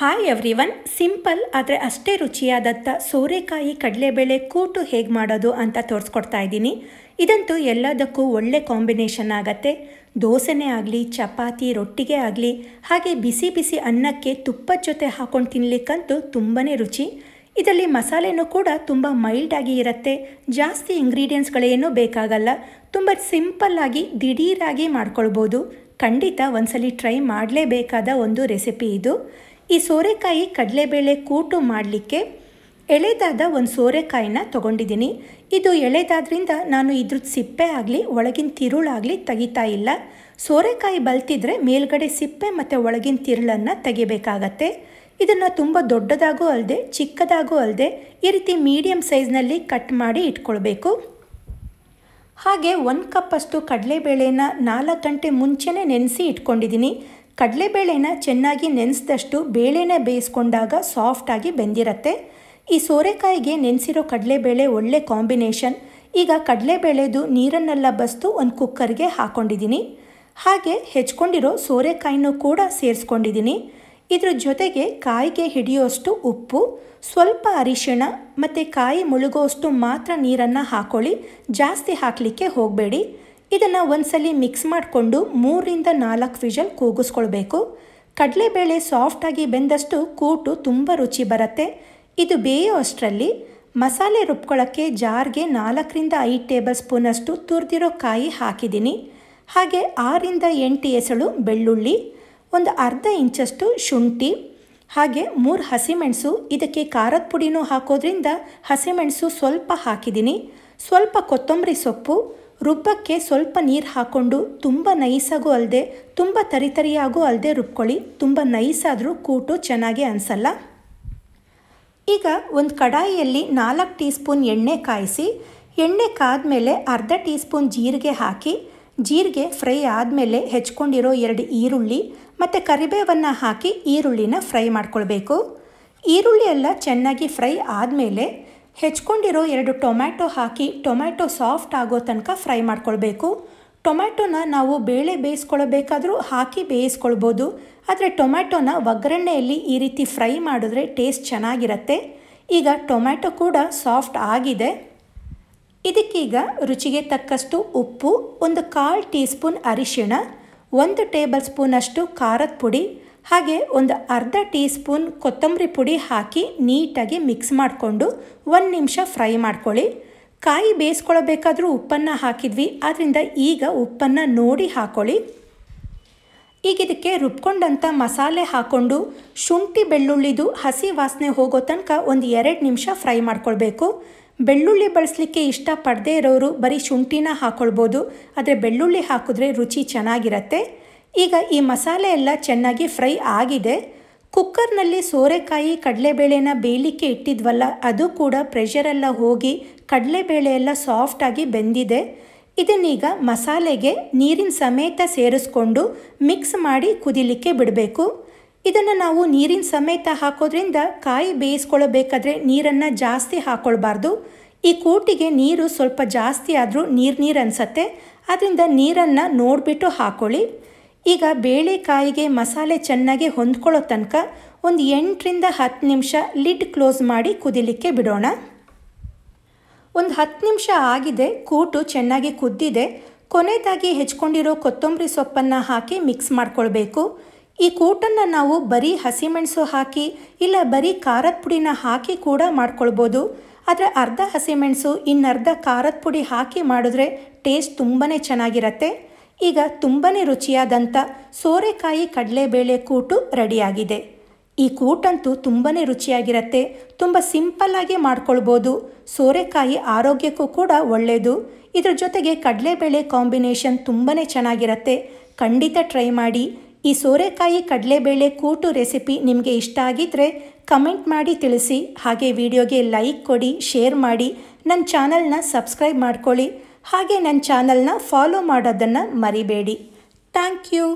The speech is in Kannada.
ಹಾಯ್ ಎವ್ರಿವನ್, ಸಿಂಪಲ್ ಆದರೆ ಅಷ್ಟೇ ರುಚಿಯಾದಂಥ ಸೋರೆಕಾಯಿ ಕಡಲೆಬೇಳೆ ಕೂಟು ಹೇಗೆ ಮಾಡೋದು ಅಂತ ತೋರಿಸ್ಕೊಡ್ತಾ ಇದ್ದೀನಿ. ಇದಂತೂ ಎಲ್ಲದಕ್ಕೂ ಒಳ್ಳೆ ಕಾಂಬಿನೇಷನ್ ಆಗುತ್ತೆ. ದೋಸೆನೇ ಆಗಲಿ, ಚಪಾತಿ, ರೊಟ್ಟಿಗೆ ಆಗಲಿ, ಹಾಗೆ ಬಿಸಿ ಬಿಸಿ ಅನ್ನಕ್ಕೆ ತುಪ್ಪದ ಜೊತೆ ಹಾಕೊಂಡು ತಿನ್ನಲಿಕ್ಕಂತೂ ತುಂಬಾ ರುಚಿ. ಇದರಲ್ಲಿ ಮಸಾಲೆನೂ ಕೂಡ ತುಂಬ ಮೈಲ್ಡಾಗಿ ಇರುತ್ತೆ. ಜಾಸ್ತಿ ಇಂಗ್ರೀಡಿಯೆಂಟ್ಸ್ಗಳೇನೂ ಬೇಕಾಗಲ್ಲ. ತುಂಬ ಸಿಂಪಲ್ಲಾಗಿ ದಿಢೀರಾಗಿ ಮಾಡ್ಕೊಳ್ಬೋದು. ಖಂಡಿತ ಒಂದ್ಸಲಿ ಟ್ರೈ ಮಾಡಲೇಬೇಕಾದ ಒಂದು ರೆಸಿಪಿ ಇದು. ಈ ಸೋರೆಕಾಯಿ ಕಡಲೆಬೇಳೆ ಕೂಟು ಮಾಡಲಿಕ್ಕೆ ಎಳೆದಾದ ಒಂದು ಸೋರೆಕಾಯಿನ ತೊಗೊಂಡಿದ್ದೀನಿ. ಇದು ಎಳೆದಾದ್ರಿಂದ ನಾನು ಇದ್ರದ್ದು ಸಿಪ್ಪೆ ಆಗಲಿ ಒಳಗಿನ ತಿರುಳಾಗಲಿ ತೆಗಿತಾ ಇಲ್ಲ. ಸೋರೆಕಾಯಿ ಬಲ್ತಿದ್ರೆ ಮೇಲ್ಗಡೆ ಸಿಪ್ಪೆ ಮತ್ತು ಒಳಗಿನ ತಿರುಳನ್ನು ತೆಗಿಬೇಕಾಗತ್ತೆ. ಇದನ್ನು ತುಂಬ ದೊಡ್ಡದಾಗೂ ಅಲ್ಲದೆ ಚಿಕ್ಕದಾಗೂ ಅಲ್ಲದೆ ಈ ರೀತಿ ಮೀಡಿಯಮ್ ಸೈಜ್ನಲ್ಲಿ ಕಟ್ ಮಾಡಿ ಇಟ್ಕೊಳ್ಬೇಕು. ಹಾಗೆ 1 ಕಪ್ಪಷ್ಟು ಕಡಲೆಬೇಳೆನ 4 ಗಂಟೆ ಮುಂಚೆನೇ ನೆನೆಸಿ ಇಟ್ಕೊಂಡಿದ್ದೀನಿ. ಕಡಲೆಬೇಳೆನ ಚೆನ್ನಾಗಿ ನೆನೆಸಿದಷ್ಟು ಬೇಳೆನ ಬೇಯಿಸ್ಕೊಂಡಾಗ ಸಾಫ್ಟಾಗಿ ಬೆಂದಿರುತ್ತೆ. ಈ ಸೋರೆಕಾಯಿಗೆ ನೆನೆಸಿರೋ ಕಡಲೆಬೇಳೆ ಒಳ್ಳೆ ಕಾಂಬಿನೇಷನ್. ಈಗ ಕಡಲೆಬೇಳೆದು ನೀರನ್ನೆಲ್ಲ ಬಸ್ತು ಒಂದು ಕುಕ್ಕರ್ಗೆ ಹಾಕ್ಕೊಂಡಿದ್ದೀನಿ. ಹಾಗೆ ಹೆಚ್ಕೊಂಡಿರೋ ಸೋರೆಕಾಯಿನೂ ಕೂಡ ಸೇರಿಸ್ಕೊಂಡಿದ್ದೀನಿ. ಇದ್ರ ಜೊತೆಗೆ ಕಾಯಿಗೆ ಹಿಡಿಯೋಷ್ಟು ಉಪ್ಪು, ಸ್ವಲ್ಪ ಅರಿಶಿಣ ಮತ್ತು ಕಾಯಿ ಮುಳುಗೋಷ್ಟು ಮಾತ್ರ ನೀರನ್ನು ಹಾಕ್ಕೊಳ್ಳಿ. ಜಾಸ್ತಿ ಹಾಕಲಿಕ್ಕೆ ಹೋಗಬೇಡಿ. ಇದನ್ನು ಒಂದ್ಸಲಿ ಮಿಕ್ಸ್ ಮಾಡಿಕೊಂಡು 3ರಿಂದ 4 ವಿಷಲ್ ಕೂಗಿಸ್ಕೊಳ್ಬೇಕು. ಕಡಲೆಬೇಳೆ ಸಾಫ್ಟಾಗಿ ಬೆಂದಷ್ಟು ಕೂಟು ತುಂಬ ರುಚಿ ಬರುತ್ತೆ. ಇದು ಬೇಯೋ ಅಷ್ಟರಲ್ಲಿ ಮಸಾಲೆ ರುಬ್ಕೊಳ್ಳೋಕ್ಕೆ ಜಾರ್ಗೆ 4ರಿಂದ 5 ಟೇಬಲ್ ಸ್ಪೂನಷ್ಟು ತುರಿದಿರೋ ಕಾಯಿ ಹಾಕಿದ್ದೀನಿ. ಹಾಗೆ 6ರಿಂದ 8 ಎಸಳು ಬೆಳ್ಳುಳ್ಳಿ, ಒಂದು ಅರ್ಧ ಇಂಚಷ್ಟು ಶುಂಠಿ, ಹಾಗೆ 3 ಹಸಿಮೆಣಸು. ಇದಕ್ಕೆ ಖಾರದ ಪುಡಿನೂ ಹಾಕೋದ್ರಿಂದ ಹಸಿಮೆಣಸು ಸ್ವಲ್ಪ ಹಾಕಿದ್ದೀನಿ. ಸ್ವಲ್ಪ ಕೊತ್ತಂಬರಿ ಸೊಪ್ಪು. ರುಬ್ಬಕ್ಕೆ ಸ್ವಲ್ಪ ನೀರು ಹಾಕ್ಕೊಂಡು ತುಂಬ ನೈಸಾಗೂ ಅಲ್ಲದೆ ತುಂಬ ತರಿತರಿಯಾಗೂ ಅಲ್ಲದೆ ರುಬ್ಕೊಳ್ಳಿ. ತುಂಬ ನೈಸಾದರೂ ಕೂಟು ಚೆನ್ನಾಗಿ ಅನಿಸಲ್ಲ. ಈಗ ಒಂದು ಕಡಾಯಿಯಲ್ಲಿ 4 ಟೀ ಸ್ಪೂನ್ ಎಣ್ಣೆ ಕಾಯಿಸಿ, ಎಣ್ಣೆ ಕಾದ್ಮೇಲೆ ಅರ್ಧ ಟೀ ಸ್ಪೂನ್ ಜೀರಿಗೆ ಹಾಕಿ, ಜೀರಿಗೆ ಫ್ರೈ ಆದಮೇಲೆ ಹೆಚ್ಕೊಂಡಿರೋ 2 ಈರುಳ್ಳಿ ಮತ್ತು ಕರಿಬೇವನ್ನು ಹಾಕಿ ಈರುಳ್ಳಿನ ಫ್ರೈ ಮಾಡ್ಕೊಳ್ಬೇಕು. ಈರುಳ್ಳಿ ಎಲ್ಲ ಚೆನ್ನಾಗಿ ಫ್ರೈ ಆದಮೇಲೆ ಹೆಚ್ಕೊಂಡಿರೋ 2 ಟೊಮ್ಯಾಟೊ ಹಾಕಿ ಟೊಮ್ಯಾಟೊ ಸಾಫ್ಟ್ ಆಗೋ ತನಕ ಫ್ರೈ ಮಾಡ್ಕೊಳ್ಬೇಕು. ಟೊಮ್ಯಾಟೊನ ನಾವು ಬೇಳೆ ಬೇಯಿಸ್ಕೊಳ್ಬೇಕಾದ್ರೂ ಹಾಕಿ ಬೇಯಿಸ್ಕೊಳ್ಬೋದು. ಆದರೆ ಟೊಮ್ಯಾಟೊನ ಒಗ್ಗರಣೆಯಲ್ಲಿ ಈ ರೀತಿ ಫ್ರೈ ಮಾಡಿದ್ರೆ ಟೇಸ್ಟ್ ಚೆನ್ನಾಗಿರುತ್ತೆ. ಈಗ ಟೊಮ್ಯಾಟೊ ಕೂಡ ಸಾಫ್ಟ್ ಆಗಿದೆ. ಇದಕ್ಕೀಗ ರುಚಿಗೆ ತಕ್ಕಷ್ಟು ಉಪ್ಪು, ಒಂದು 1/4 ಟೀ ಸ್ಪೂನ್ ಅರಿಶಿಣ, 1 ಟೇಬಲ್ ಸ್ಪೂನಷ್ಟು ಖಾರದ ಪುಡಿ, ಹಾಗೆ ಒಂದು ಅರ್ಧ ಟೀ ಸ್ಪೂನ್ ಕೊತ್ತಂಬರಿ ಪುಡಿ ಹಾಕಿ ನೀಟಾಗಿ ಮಿಕ್ಸ್ ಮಾಡಿಕೊಂಡು 1 ನಿಮಿಷ ಫ್ರೈ ಮಾಡ್ಕೊಳ್ಳಿ. ಕಾಯಿ ಬೇಯಿಸ್ಕೊಳ್ಬೇಕಾದ್ರೂ ಉಪ್ಪನ್ನು ಹಾಕಿದ್ವಿ, ಆದ್ದರಿಂದ ಈಗ ಉಪ್ಪನ್ನು ನೋಡಿ ಹಾಕ್ಕೊಳ್ಳಿ. ಈಗ ಇದಕ್ಕೆ ರುಬ್ಕೊಂಡಂಥ ಮಸಾಲೆ ಹಾಕ್ಕೊಂಡು ಶುಂಠಿ ಬೆಳ್ಳುಳ್ಳಿದು ಹಸಿ ವಾಸನೆ ಹೋಗೋ ತನಕ ಒಂದು 2 ನಿಮಿಷ ಫ್ರೈ ಮಾಡ್ಕೊಳ್ಬೇಕು. ಬೆಳ್ಳುಳ್ಳಿ ಬಳಸಲಿಕ್ಕೆ ಇಷ್ಟಪಡದೇ ಇರೋರು ಬರೀ ಶುಂಠಿನ ಹಾಕ್ಕೊಳ್ಬೋದು. ಆದರೆ ಬೆಳ್ಳುಳ್ಳಿ ಹಾಕಿದ್ರೆ ರುಚಿ ಚೆನ್ನಾಗಿರುತ್ತೆ. ಈಗ ಈ ಮಸಾಲೆ ಎಲ್ಲ ಚೆನ್ನಾಗಿ ಫ್ರೈ ಆಗಿದೆ. ಕುಕ್ಕರ್ನಲ್ಲಿ ಸೋರೆಕಾಯಿ ಕಡಲೆಬೇಳೆನ ಬೇಯಲಿಕ್ಕೆ ಇಟ್ಟಿದ್ವಲ್ಲ, ಅದು ಕೂಡ ಪ್ರೆಷರೆಲ್ಲ ಹೋಗಿ ಕಡಲೆಬೇಳೆ ಎಲ್ಲ ಸಾಫ್ಟಾಗಿ ಬೆಂದಿದೆ. ಇದನ್ನೀಗ ಮಸಾಲೆಗೆ ನೀರಿನ ಸಮೇತ ಸೇರಿಸ್ಕೊಂಡು ಮಿಕ್ಸ್ ಮಾಡಿ ಕುದಿಲಿಕ್ಕೆ ಬಿಡಬೇಕು. ಇದನ್ನು ನಾವು ನೀರಿನ ಸಮೇತ ಹಾಕೋದ್ರಿಂದ ಕಾಯಿ ಬೇಯಿಸ್ಕೊಳ್ಬೇಕಾದ್ರೆ ನೀರನ್ನು ಜಾಸ್ತಿ ಹಾಕ್ಕೊಳ್ಬಾರ್ದು. ಈ ಕೂಟಿಗೆ ನೀರು ಸ್ವಲ್ಪ ಜಾಸ್ತಿ ಆದರೂ ನೀರು ಅನಿಸುತ್ತೆ. ಆದ್ದರಿಂದ ನೀರನ್ನು ನೋಡಿಬಿಟ್ಟು ಹಾಕ್ಕೊಳ್ಳಿ. ಈಗ ಬೇಳೆಕಾಯಿಗೆ ಮಸಾಲೆ ಚೆನ್ನಾಗಿ ಹೊಂದ್ಕೊಳ್ಳೋ ತನಕ ಒಂದು 8ರಿಂದ 10 ನಿಮಿಷ ಲಿಡ್ ಕ್ಲೋಸ್ ಮಾಡಿ ಕುದಿಲಿಕ್ಕೆ ಬಿಡೋಣ. ಒಂದು 10 ನಿಮಿಷ ಆಗಿದೆ. ಕೂಟು ಚೆನ್ನಾಗಿ ಕುದ್ದಿದೆ. ಕೊನೆಯದಾಗಿ ಹೆಚ್ಕೊಂಡಿರೋ ಕೊತ್ತಂಬರಿ ಸೊಪ್ಪನ್ನು ಹಾಕಿ ಮಿಕ್ಸ್ ಮಾಡ್ಕೊಳ್ಬೇಕು. ಈ ಕೂಟನ್ನು ನಾವು ಬರೀ ಹಸಿಮೆಣಸು ಹಾಕಿ ಇಲ್ಲ ಬರೀ ಖಾರದ ಪುಡಿನ ಹಾಕಿ ಕೂಡ ಮಾಡ್ಕೊಳ್ಬೋದು. ಆದರೆ ಅರ್ಧ ಹಸಿಮೆಣಸು ಇನ್ನರ್ಧ ಖಾರದ ಪುಡಿ ಹಾಕಿ ಮಾಡಿದ್ರೆ ಟೇಸ್ಟ್ ತುಂಬಾ ಚೆನ್ನಾಗಿರುತ್ತೆ. ಈಗ ತುಂಬಾ ರುಚಿಯಾದಂಥ ಸೋರೆಕಾಯಿ ಕಡಲೆಬೇಳೆ ಕೂಟು ರೆಡಿಯಾಗಿದೆ. ಈ ಕೂಟಂತೂ ತುಂಬಾ ರುಚಿಯಾಗಿರುತ್ತೆ. ತುಂಬ ಸಿಂಪಲ್ಲಾಗಿ ಮಾಡ್ಕೊಳ್ಬೋದು. ಸೋರೆಕಾಯಿ ಆರೋಗ್ಯಕ್ಕೂ ಕೂಡ ಒಳ್ಳೆಯದು. ಇದ್ರ ಜೊತೆಗೆ ಕಡಲೆಬೇಳೆ ಕಾಂಬಿನೇಷನ್ ತುಂಬಾ ಚೆನ್ನಾಗಿರುತ್ತೆ. ಖಂಡಿತ ಟ್ರೈ ಮಾಡಿ. ಈ ಸೋರೆಕಾಯಿ ಕಡಲೆಬೇಳೆ ಕೂಟು ರೆಸಿಪಿ ನಿಮಗೆ ಇಷ್ಟ ಆಗಿದ್ದರೆ ಕಮೆಂಟ್ ಮಾಡಿ ತಿಳಿಸಿ. ಹಾಗೆ ವಿಡಿಯೋಗೆ ಲೈಕ್ ಕೊಡಿ, ಶೇರ್ ಮಾಡಿ, ನನ್ನ ಚಾನಲ್ನ ಸಬ್ಸ್ಕ್ರೈಬ್ ಮಾಡ್ಕೊಳ್ಳಿ. ಹಾಗೆ ನನ್ನ ಚಾನಲ್ನ ಫಾಲೋ ಮಾಡೋದನ್ನು ಮರಿಬೇಡಿ. Thank you.